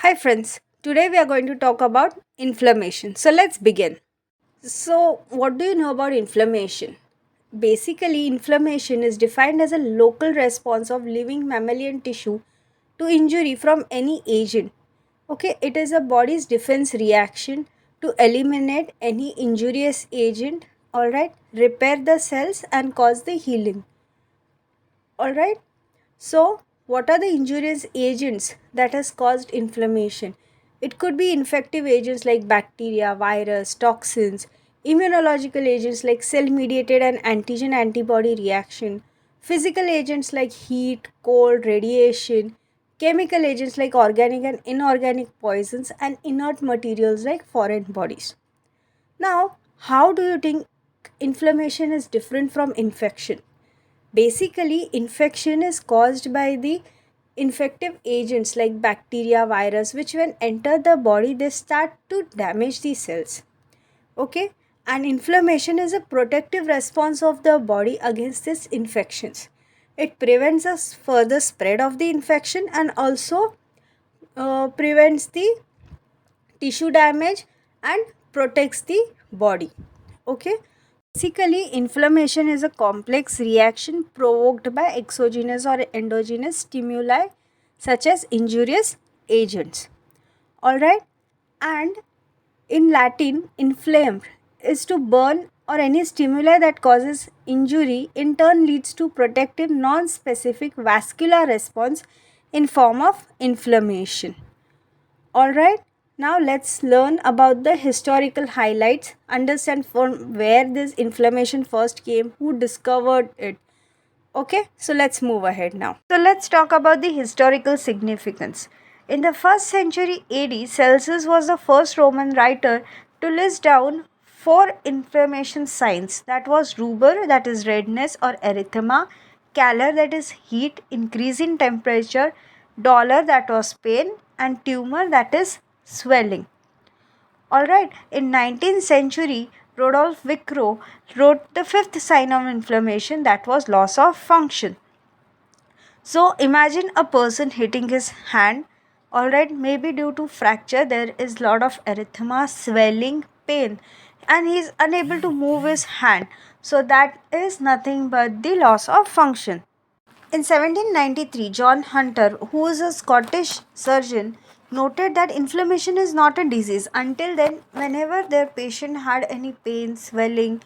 Hi friends, today we are going to talk about inflammation. So let's begin. So, what do you know about inflammation? Basically, inflammation is defined as a local response of living mammalian tissue to injury from any agent. Okay, it is a body's defense reaction to eliminate any injurious agent, all right, repair the cells and cause the healing. All right. So, what are the injurious agents that has caused inflammation? It could be infective agents like bacteria, virus, toxins, immunological agents like cell mediated and antigen antibody reaction, physical agents like heat, cold, radiation, chemical agents like organic and inorganic poisons, and inert materials like foreign bodies. Now, how do you think inflammation is different from infection? Basically, infection is caused by the infective agents like bacteria, virus, which when enter the body, they start to damage the cells. Okay, and inflammation is a protective response of the body against these infections. It prevents a further spread of the infection and also prevents the tissue damage and protects the body. Okay. Basically, inflammation is a complex reaction provoked by exogenous or endogenous stimuli such as injurious agents. Alright, and in Latin, inflamed is to burn or any stimuli that causes injury in turn leads to protective non specific vascular response in form of inflammation. Alright, now let's learn about the historical highlights, understand from where this inflammation first came, who discovered it. Okay, so let's move ahead now. So let's talk about the historical significance. In the 1st century AD, Celsus was the first Roman writer to list down four inflammation signs, that was rubor, that is redness or erythema, calor, that is heat, increase in temperature, dolor, that was pain, and tumor, that is swelling. Alright, in 19th century, Rodolphe Vicro wrote the fifth sign of inflammation, that was loss of function. So imagine a person hitting his hand, alright, maybe due to fracture, there is lot of erythema, swelling, pain, and he is unable to move his hand. So that is nothing but the loss of function. In 1793, John Hunter, who was a Scottish surgeon, noted that inflammation is not a disease. Until then, whenever their patient had any pain, swelling,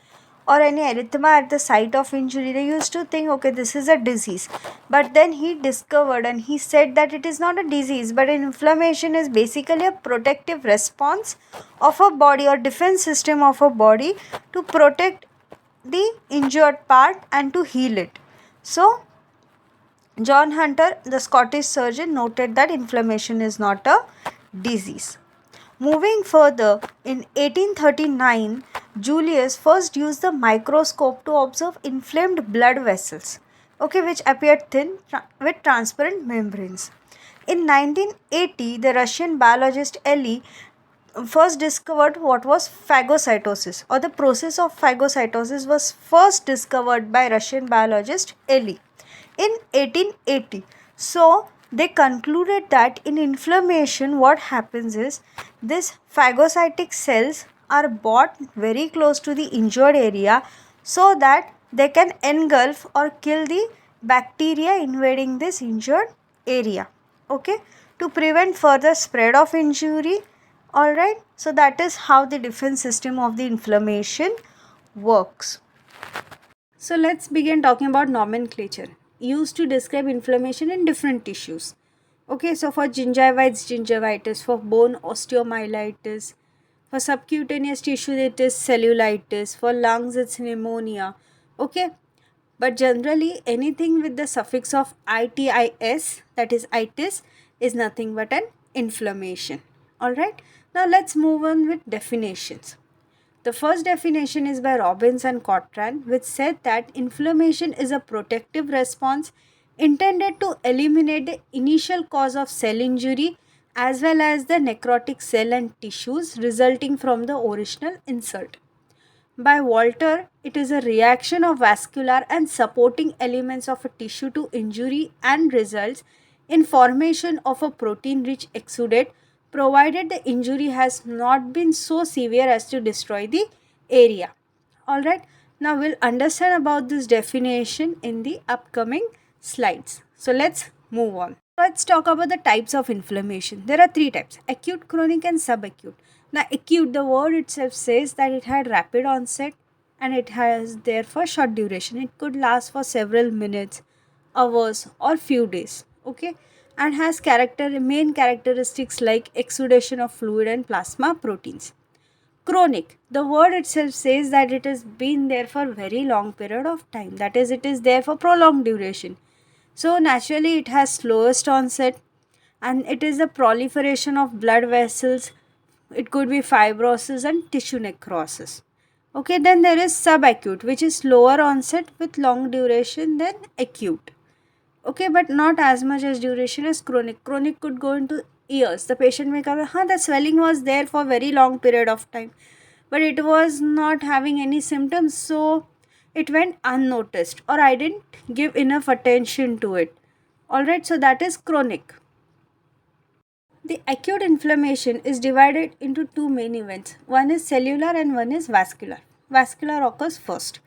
or any erythema at the site of injury, they used to think, okay, this is a disease. But then he discovered and he said that it is not a disease, but an inflammation is basically a protective response of a body or defense system of a body to protect the injured part and to heal it. So, John Hunter, the Scottish surgeon, noted that inflammation is not a disease. Moving further, in 1839, Julius first used the microscope to observe inflamed blood vessels, okay, which appeared thin with transparent membranes. In 1980, the Russian biologist Eli first discovered what was phagocytosis, or the process of phagocytosis was first discovered by Russian biologist Eli in 1880. So they concluded that in inflammation what happens is these phagocytic cells are brought very close to the injured area so that they can engulf or kill the bacteria invading this injured area, okay, to prevent further spread of injury. Alright, so that is how the defense system of the inflammation works. So let's begin talking about nomenclature used to describe inflammation in different tissues. Okay, so for gingiva it's gingivitis, for bone osteomyelitis, for subcutaneous tissue it is cellulitis, for lungs it's pneumonia. Okay, but generally anything with the suffix of itis, that is itis, is nothing but an inflammation. Alright, now let's move on with definitions. The first definition is by Robbins and Cotran, which said that inflammation is a protective response intended to eliminate the initial cause of cell injury as well as the necrotic cell and tissues resulting from the original insult. By Walter, it is a reaction of vascular and supporting elements of a tissue to injury and results in formation of a protein rich exudate provided the injury has not been so severe as to destroy the area. Alright, now we'll understand about this definition in the upcoming slides. So let's move on. Let's talk about the types of inflammation. There are three types: acute, chronic, and subacute. Now, acute, the word itself says that it had rapid onset and it has therefore short duration. It could last for several minutes, hours, or few days. Okay, and has main characteristics like exudation of fluid and plasma proteins. Chronic, the word itself says that it has been there for very long period of time. That is, it is there for prolonged duration. So naturally it has slowest onset and it is the proliferation of blood vessels. It could be fibrosis and tissue necrosis. Okay, then there is subacute, which is slower onset with long duration than acute. Okay, but not as much as duration as chronic. Chronic could go into years. The patient may come, the swelling was there for very long period of time, but it was not having any symptoms, so it went unnoticed or I didn't give enough attention to it. Alright, so that is chronic. The acute inflammation is divided into two main events. One is cellular and one is vascular. Vascular occurs first.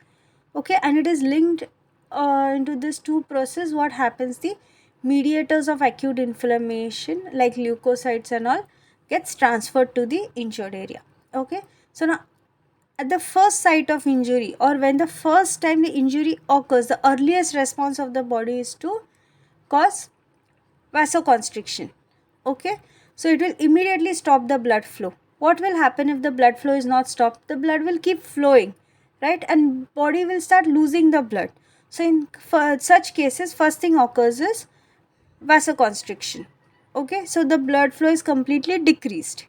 Okay, and it is linked into this two process. What happens, the mediators of acute inflammation like leukocytes and all gets transferred to the injured area. Okay, so now at the first site of injury or when the first time the injury occurs, the earliest response of the body is to cause vasoconstriction. Okay, so it will immediately stop the blood flow. What will happen if the blood flow is not stopped? The blood will keep flowing, right, and body will start losing the blood. So in such cases, first thing occurs is vasoconstriction. Okay, so the blood flow is completely decreased.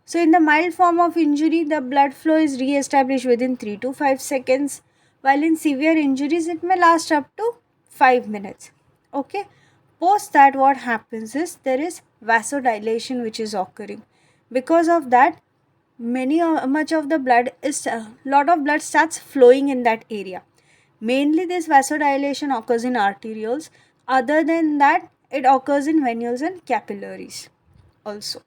So in the mild form of injury, the blood flow is re-established within 3 to 5 seconds, while in severe injuries it may last up to 5 minutes. Okay, post that what happens is there is vasodilation which is occurring. Because of that, much of the blood is lot of blood starts flowing in that area. Mainly this vasodilation occurs in arterioles. Other than that, it occurs in venules and capillaries also.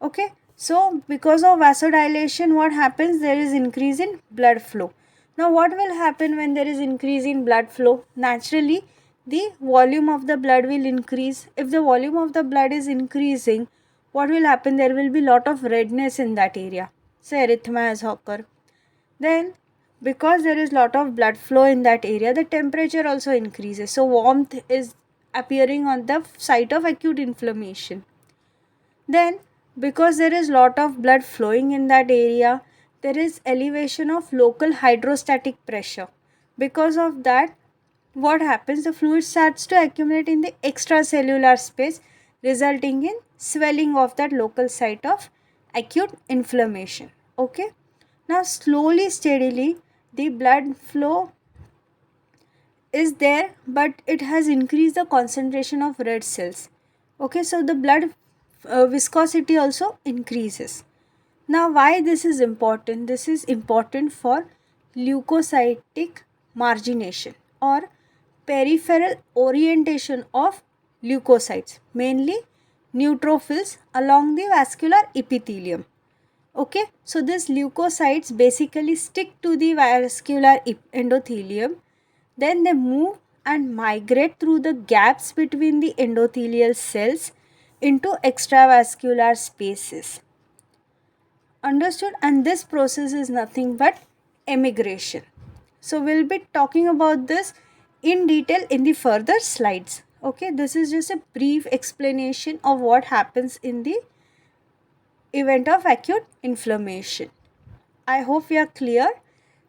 Okay, so because of vasodilation, what happens? There is increase in blood flow. Now what will happen when there is increase in blood flow? Naturally the volume of the blood will increase. If the volume of the blood is increasing, what will happen? There will be lot of redness in that area. Say erythema has occurred. Then because there is lot of blood flow in that area, the temperature also increases. So warmth is appearing on the site of acute inflammation. Then because there is lot of blood flowing in that area, there is elevation of local hydrostatic pressure. Because of that, what happens? The fluid starts to accumulate in the extracellular space, resulting in swelling of that local site of acute inflammation. Okay, now slowly steadily the blood flow is there, but it has increased the concentration of red cells. Okay, so the blood viscosity also increases. Now why this is important? This is important for leukocytic margination or peripheral orientation of leukocytes, mainly neutrophils along the vascular epithelium. Okay, so these leukocytes basically stick to the vascular endothelium, then they move and migrate through the gaps between the endothelial cells into extravascular spaces. Understood? And this process is nothing but emigration. So we'll be talking about this in detail in the further slides. Okay, this is just a brief explanation of what happens in the event of acute inflammation. I hope we are clear.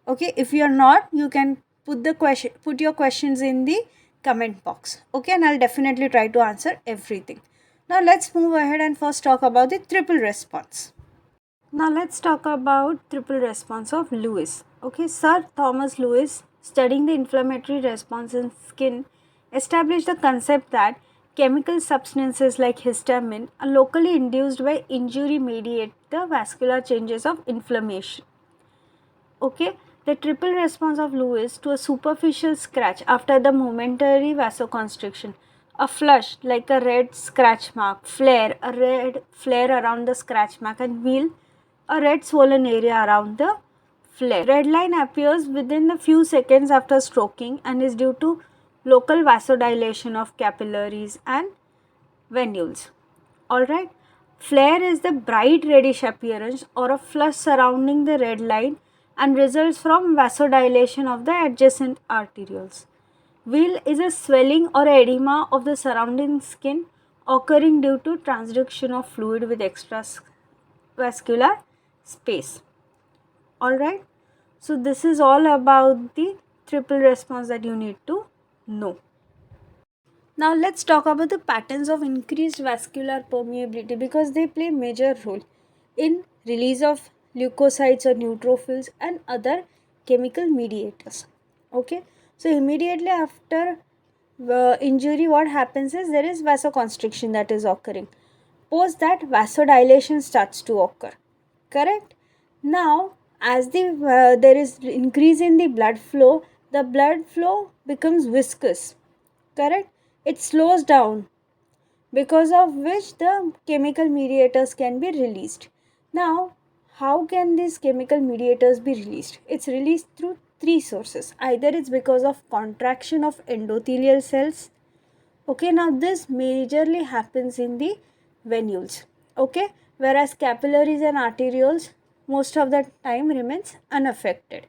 Okay, if you are not, you can put your questions in the comment box. Okay, and I'll definitely try to answer everything. Now let's move ahead and first talk about the triple response. Now let's talk about triple response of Lewis. Okay, Sir Thomas Lewis, studying the inflammatory response in skin, established the concept that chemical substances like histamine are locally induced by injury mediate the vascular changes of inflammation. Okay, the triple response of Lewis to a superficial scratch after the momentary vasoconstriction A flush like a red scratch mark, flare, a red flare around the scratch mark, and wheal, a red swollen area around the flare. Red line appears within a few seconds after stroking and is due to local vasodilation of capillaries and venules. Alright, flare is the bright reddish appearance or a flush surrounding the red line and results from vasodilation of the adjacent arterioles. Wheal is a swelling or edema of the surrounding skin occurring due to transduction of fluid with extravascular space. Alright, so this is all about the triple response that you need to know. Now let's talk about the patterns of increased vascular permeability because they play a major role in release of leukocytes or neutrophils and other chemical mediators. Okay, so immediately after injury, what happens is there is vasoconstriction that is occurring. Post that, vasodilation starts to occur. Correct. Now, as there is increase in the blood flow becomes viscous. Correct. It slows down, because of which the chemical mediators can be released. Now, how can these chemical mediators be released? It's released through three sources. Either it's because of contraction of endothelial cells. Okay, now this majorly happens in the venules. Okay, whereas capillaries and arterioles most of the time remains unaffected.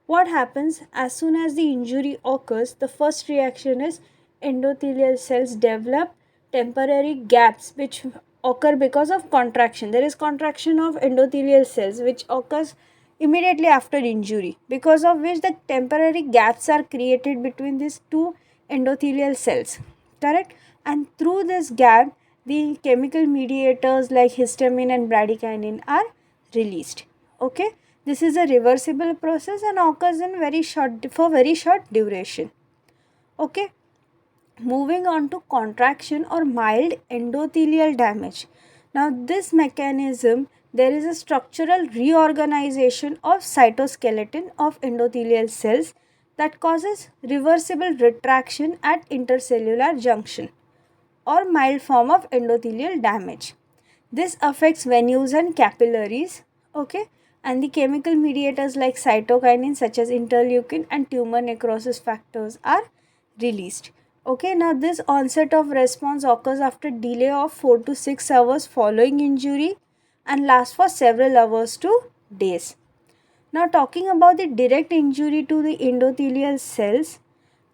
What happens as soon as the injury occurs? The first reaction is endothelial cells develop temporary gaps which occur because of contraction. There is contraction of endothelial cells which occurs immediately after injury, because of which the temporary gaps are created between these two endothelial cells. Correct? And through this gap, the chemical mediators like histamine and bradykinin are released. Okay, this is a reversible process and occurs in very short duration. Okay, moving on to contraction or mild endothelial damage. Now this mechanism, there is a structural reorganization of cytoskeleton of endothelial cells that causes reversible retraction at intercellular junction or mild form of endothelial damage. This affects venules and capillaries, okay, and the chemical mediators like cytokinin such as interleukin and tumor necrosis factors are released. Okay, now this onset of response occurs after delay of 4 to 6 hours following injury and lasts for several hours to days. Now talking about the direct injury to the endothelial cells,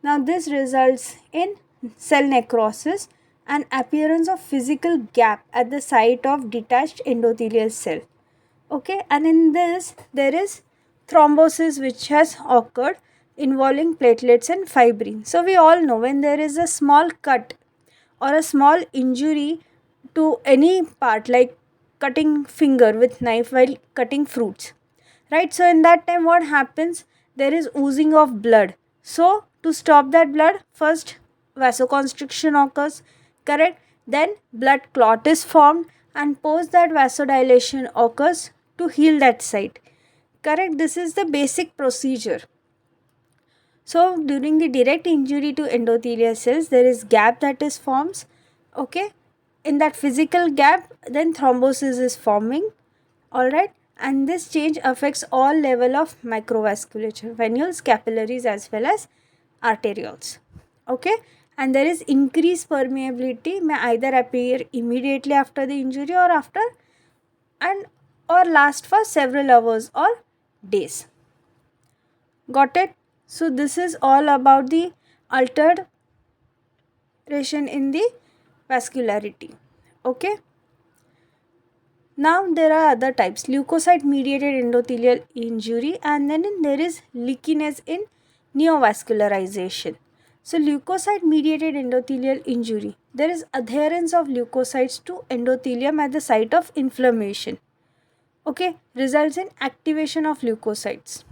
now this results in cell necrosis and appearance of physical gap at the site of detached endothelial cell. Okay, and in this there is thrombosis which has occurred involving platelets and fibrin. So we all know when there is a small cut or a small injury to any part, like cutting finger with knife while cutting fruits, right? So in that time what happens? There is oozing of blood. So to stop that blood, first vasoconstriction occurs, correct? Then blood clot is formed and post that vasodilation occurs to heal that site, correct? This is the basic procedure. So during the direct injury to endothelial cells, there is gap that is forms. Okay, in that physical gap, then thrombosis is forming. All right, and this change affects all level of microvasculature, venules, capillaries, as well as arterioles. Okay, and there is increased permeability may either appear immediately after the injury or after and or last for several hours or days. Got it? So this is all about the alteration in the vascularity. Okay. Now there are other types: leukocyte mediated endothelial injury, and then there is leakiness in neovascularization. So leukocyte mediated endothelial injury, there is adherence of leukocytes to endothelium at the site of inflammation. Okay, results in activation of leukocytes.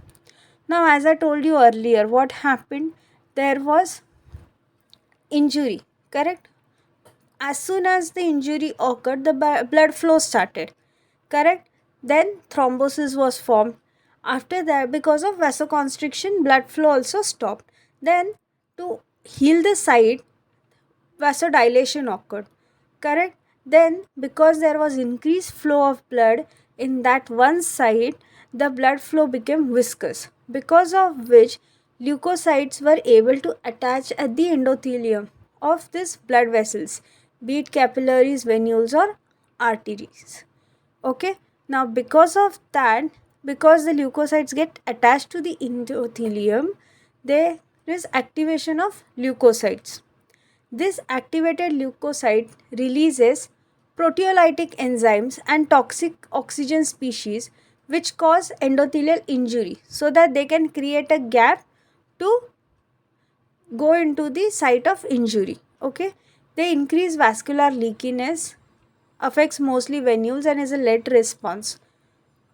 Now as I told you earlier, what happened? There was injury, correct? As soon as the injury occurred, the blood flow started, correct? Then thrombosis was formed. After that, because of vasoconstriction, blood flow also stopped. Then to heal the site, vasodilation occurred, correct? Then because there was increased flow of blood in that one side, the blood flow became viscous, because of which leukocytes were able to attach at the endothelium of these blood vessels, be it capillaries, venules, or arteries. Okay, now because of that, because the leukocytes get attached to the endothelium, there is activation of leukocytes. This activated leukocyte releases proteolytic enzymes and toxic oxygen species which cause endothelial injury, so that they can create a gap to go into the site of injury. Okay, they increase vascular leakiness, affects mostly venules, and is a lead response.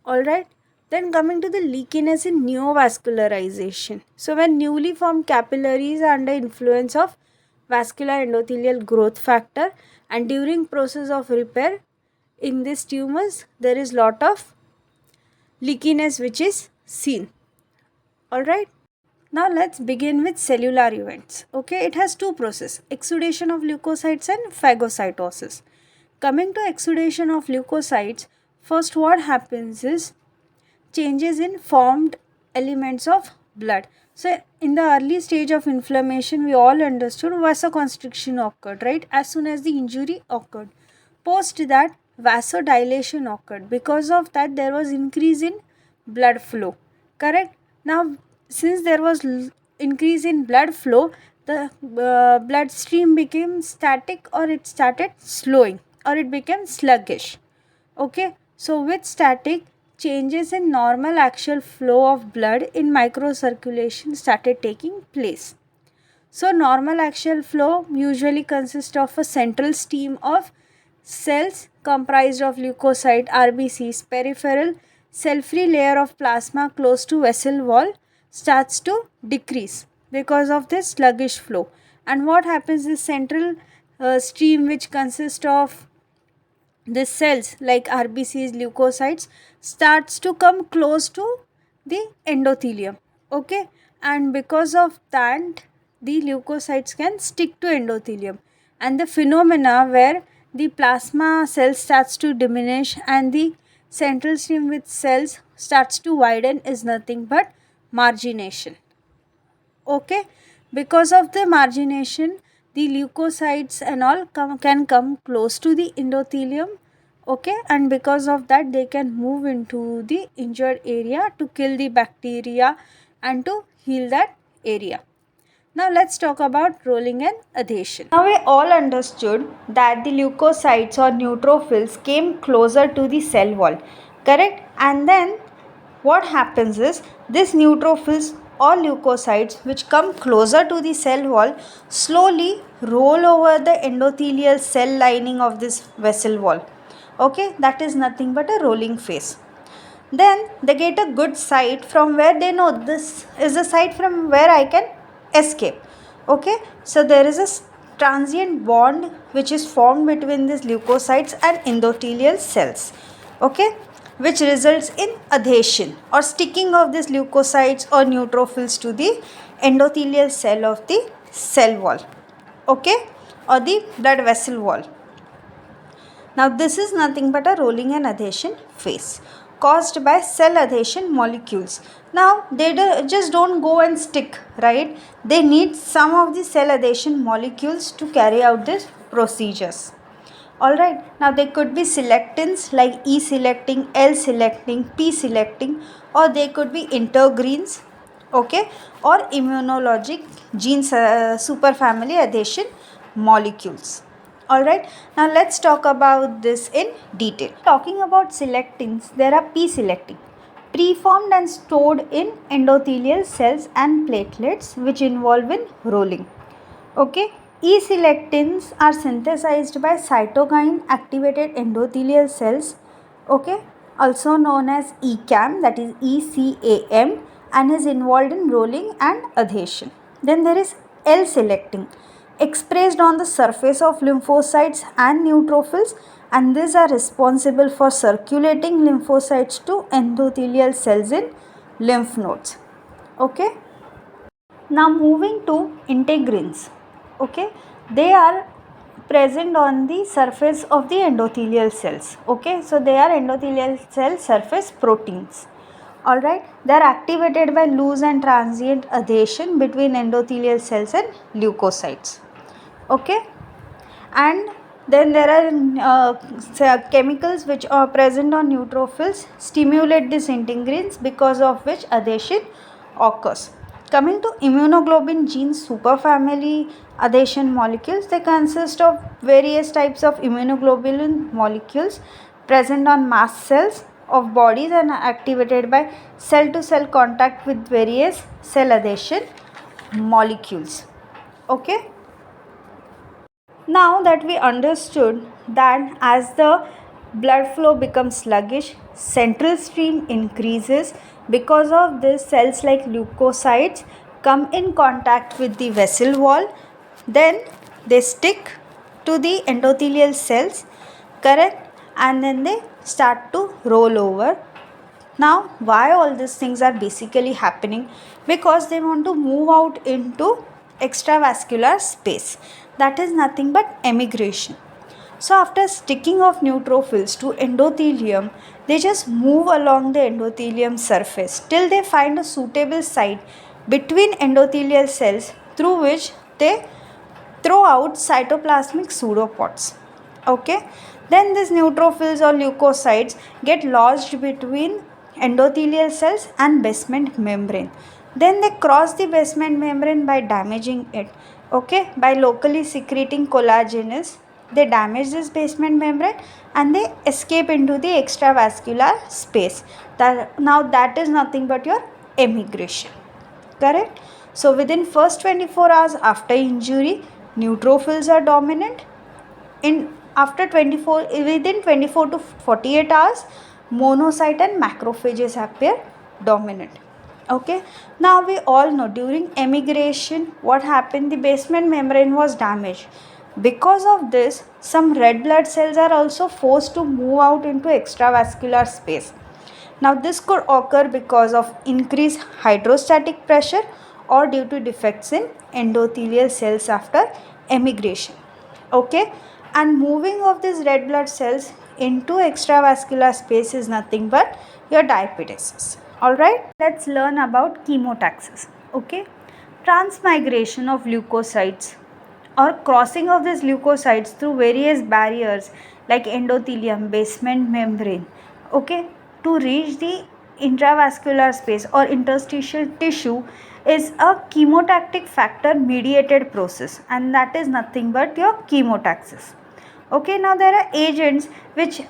Alright, then coming to the leakiness in neovascularization. So, when newly formed capillaries are under influence of vascular endothelial growth factor, and during process of repair in these tumors, there is lot of leakiness which is seen. Alright. Now let's begin with cellular events. Okay, it has two processes: exudation of leukocytes and phagocytosis. Coming to exudation of leukocytes, first what happens is changes in formed elements of blood. So in the early stage of inflammation, we all understood vasoconstriction occurred, right? As soon as the injury occurred. Post that, vasodilation occurred. Because of that, there was increase in blood flow, correct? Now since there was increase in blood flow, the blood stream became static, or it started slowing, or it became sluggish. Okay, so with static, changes in normal axial flow of blood in microcirculation started taking place. So normal axial flow usually consists of a central stream of cells comprised of leukocyte, RBCs. Peripheral cell-free layer of plasma close to vessel wall starts to decrease because of this sluggish flow. And what happens is central stream, which consists of the cells like RBCs, leukocytes, starts to come close to the endothelium. Okay, and because of that, the leukocytes can stick to endothelium, and the phenomena where the plasma cells starts to diminish and the central stream with cells starts to widen is nothing but margination. Okay, because of the margination, the leukocytes and all can come close to the endothelium. Okay, and because of that, they can move into the injured area to kill the bacteria and to heal that area. Now let's talk about rolling and adhesion. Now we all understood that the leukocytes or neutrophils came closer to the cell wall, correct? And then what happens is, these neutrophils or leukocytes which come closer to the cell wall slowly roll over the endothelial cell lining of this vessel wall. Okay, that is nothing but a rolling phase. Then they get a good site from where they know this is a site from where I can escape. Okay, so there is a transient bond which is formed between these leukocytes and endothelial cells. Okay, which results in adhesion or sticking of these leukocytes or neutrophils to the endothelial cell of the cell wall. Okay, or the blood vessel wall. Now this is nothing but a rolling and adhesion phase caused by cell adhesion molecules. Now they just don't go and stick, right? They need some of the cell adhesion molecules to carry out these procedures. Alright, now they could be selectins like E selecting, L selecting, P selecting, or they could be intergreens, okay, or immunologic gene superfamily adhesion molecules. Alright, now let's talk about this in detail. Talking about selectins, there are P selecting, preformed and stored in endothelial cells and platelets, which involve in rolling. Okay, E-selectins are synthesized by cytokine activated endothelial cells, okay, also known as ECAM, that is ECAM, and is involved in rolling and adhesion. Then there is L-selectin, expressed on the surface of lymphocytes and neutrophils, and these are responsible for circulating lymphocytes to endothelial cells in lymph nodes. Okay. Now moving to integrins. Okay, they are present on the surface of the endothelial cells. Okay, so they are endothelial cell surface proteins. Alright, they are activated by loose and transient adhesion between endothelial cells and leukocytes. Okay, and then there are chemicals which are present on neutrophils stimulate these integrins, because of which adhesion occurs. Coming to immunoglobulin genes superfamily adhesion molecules, they consist of various types of immunoglobulin molecules present on mast cells of bodies and are activated by cell to cell contact with various cell adhesion molecules. Okay. Now that we understood that as the blood flow becomes sluggish, central stream increases. Because of this, cells like leukocytes come in contact with the vessel wall, then they stick to the endothelial cells, correct, and then they start to roll over. Now, why all these things are basically happening? Because they want to move out into extravascular space. That is nothing but emigration. So, after sticking of neutrophils to endothelium, they just move along the endothelium surface till they find a suitable site between endothelial cells through which they throw out cytoplasmic pseudopods. Okay, then these neutrophils or leukocytes get lodged between endothelial cells and basement membrane. Then they cross the basement membrane by damaging it. Okay, by locally secreting collagenase, they damage this basement membrane and they escape into the extravascular space. That is nothing but your emigration. Correct? So within first 24 hours after injury, neutrophils are dominant. Within 24 to 48 hours, monocyte and macrophages appear dominant. Okay, now we all know during emigration what happened, the basement membrane was damaged. Because of this, some red blood cells are also forced to move out into extravascular space. Now this could occur because of increased hydrostatic pressure or due to defects in endothelial cells after emigration. Okay, and moving of these red blood cells into extravascular space is nothing but your diapetesis. Alright, let's learn about chemotaxis. Okay, transmigration of leukocytes or crossing of these leukocytes through various barriers like endothelium, basement membrane, okay, to reach the intravascular space or interstitial tissue is a chemotactic factor mediated process, and that is nothing but your chemotaxis. Okay, now there are agents which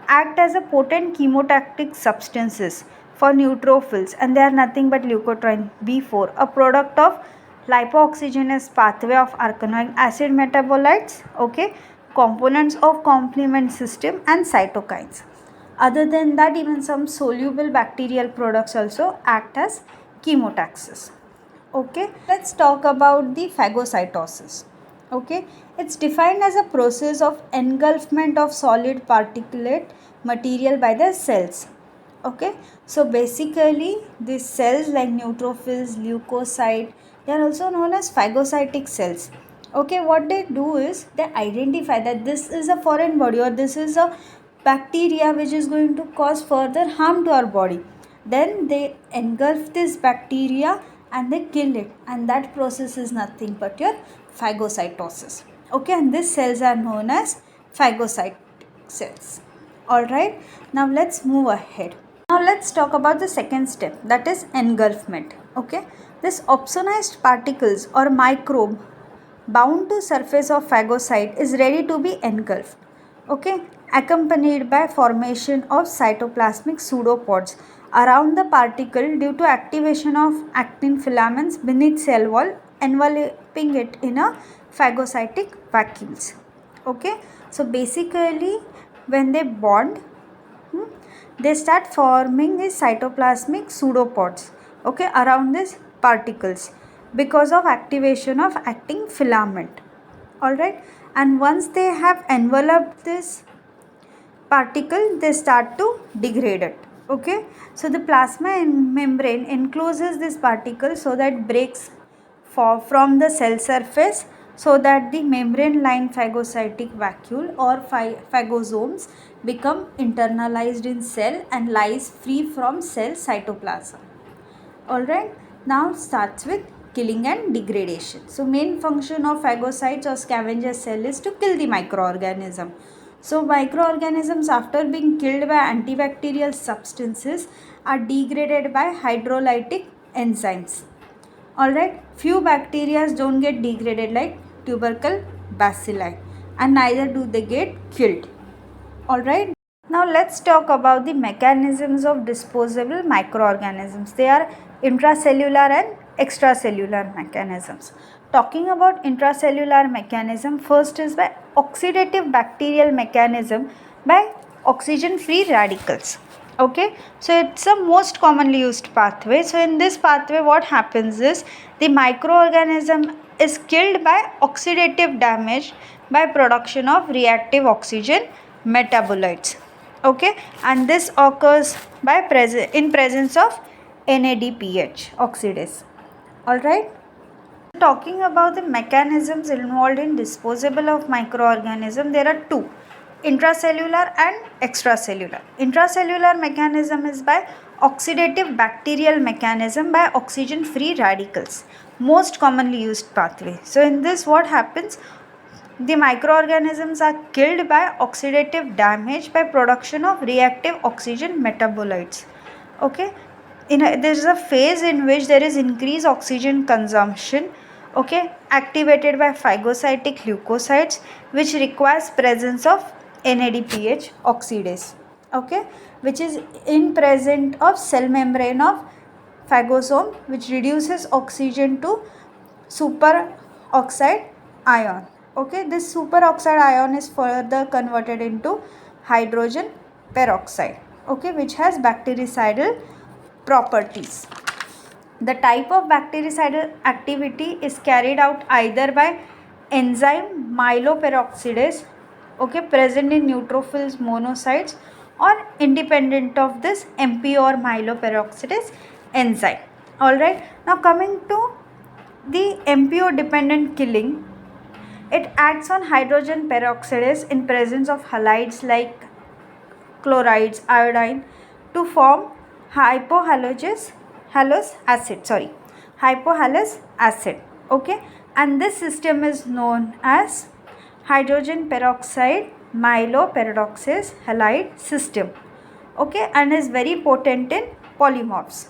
act as a potent chemotactic substances for neutrophils, and they are nothing but leukotriene B4, a product of lipooxygenase pathway of arachidonic acid metabolites, okay, components of complement system and cytokines. Other than that, even some soluble bacterial products also act as chemotaxis. Okay, let's talk about the phagocytosis. Okay, it's defined as a process of engulfment of solid particulate material by the cells. Okay, so basically these cells like neutrophils, leukocyte, they are also known as phagocytic cells. Okay, what they do is they identify that this is a foreign body or this is a bacteria which is going to cause further harm to our body. Then they engulf this bacteria and they kill it, and that process is nothing but your phagocytosis. Okay, and these cells are known as phagocytic cells. Alright, now let's move ahead. Now let's talk about the second step, that is engulfment. Okay, this opsonized particles or microbe bound to surface of phagocyte is ready to be engulfed. Okay, accompanied by formation of cytoplasmic pseudopods around the particle due to activation of actin filaments beneath cell wall enveloping it in a phagocytic vacuoles. Okay, so basically when they bond, they start forming these cytoplasmic pseudopods, okay, around these particles because of activation of actin filament. Alright, and once they have enveloped this particle, they start to degrade it. Okay, so the plasma membrane encloses this particle so that breaks from the cell surface so that the membrane lined phagocytic vacuole or phagosomes become internalized in cell and lies free from cell cytoplasm. Alright, now starts with killing and degradation. So main function of phagocytes or scavenger cell is to kill the microorganism. So microorganisms after being killed by antibacterial substances are degraded by hydrolytic enzymes. Alright, few bacteria don't get degraded like tubercle bacilli, and neither do they get killed. Alright, now let's talk about the mechanisms of disposable microorganisms. They are intracellular and extracellular mechanisms. Talking about intracellular mechanism, first is by oxidative bacterial mechanism by oxygen free radicals. Okay, so it's the most commonly used pathway. So in this pathway what happens is the microorganism is killed by oxidative damage by production of reactive oxygen metabolites. Okay, and this occurs by in presence of NADPH oxidase. All right, talking about the mechanisms involved in disposal of microorganism, there are two: intracellular and extracellular. Intracellular mechanism is by oxidative bacterial mechanism by oxygen free radicals, most commonly used pathway. So in this what happens, the microorganisms are killed by oxidative damage by production of reactive oxygen metabolites. Okay, there is a phase in which there is increased oxygen consumption, okay, activated by phagocytic leukocytes, which requires presence of NADPH oxidase, okay, which is in present of cell membrane of phagosome, which reduces oxygen to superoxide ion. Okay, this superoxide ion is further converted into hydrogen peroxide, okay, which has bactericidal properties. The type of bactericidal activity is carried out either by enzyme myeloperoxidase, okay, present in neutrophils monocytes, or independent of this MP or myeloperoxidase enzyme. Alright, now coming to the MPO dependent killing, it acts on hydrogen peroxidase in presence of halides like chlorides, iodine, to form hypohalous acid. Okay, and this system is known as hydrogen peroxide myeloperoxidase halide system. Okay, and is very potent in polymorphs.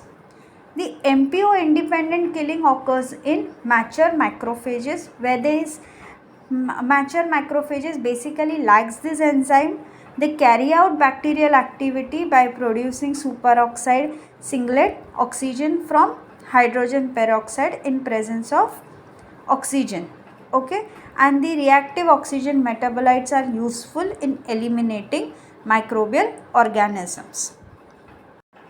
The MPO independent killing occurs in mature macrophages, where there is mature macrophages basically lacks this enzyme. They carry out bacterial activity by producing superoxide singlet oxygen from hydrogen peroxide in presence of oxygen. Okay, and the reactive oxygen metabolites are useful in eliminating microbial organisms.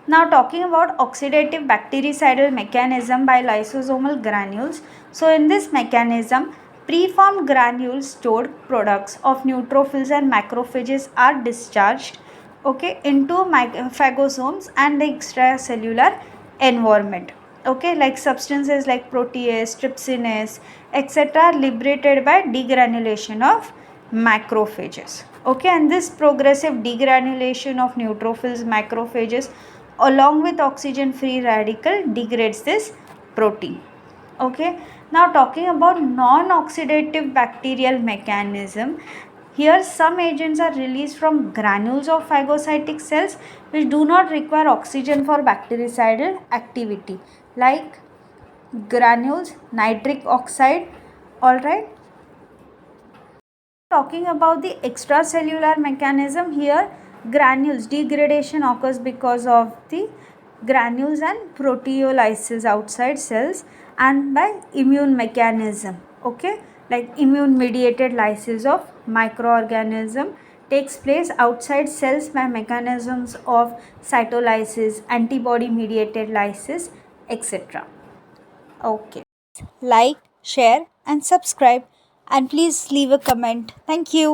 Now talking about oxidative bactericidal mechanism by lysosomal granules. So in this mechanism, preformed granules stored products of neutrophils and macrophages are discharged, okay, into phagosomes and the extracellular environment. Okay, like substances like protease, trypsinase, etc. are liberated by degranulation of macrophages. Okay, and this progressive degranulation of neutrophils, macrophages along with oxygen free radical degrades this protein. Okay, now talking about non-oxidative bacterial mechanism, here some agents are released from granules of phagocytic cells which do not require oxygen for bactericidal activity, like granules, nitric oxide. Alright, talking about the extracellular mechanism, here granules degradation occurs because of the granules and proteolysis outside cells and by immune mechanism. Okay, like immune mediated lysis of microorganism takes place outside cells by mechanisms of cytolysis, antibody mediated lysis, etc. Okay, like, share and subscribe, and please leave a comment. Thank you.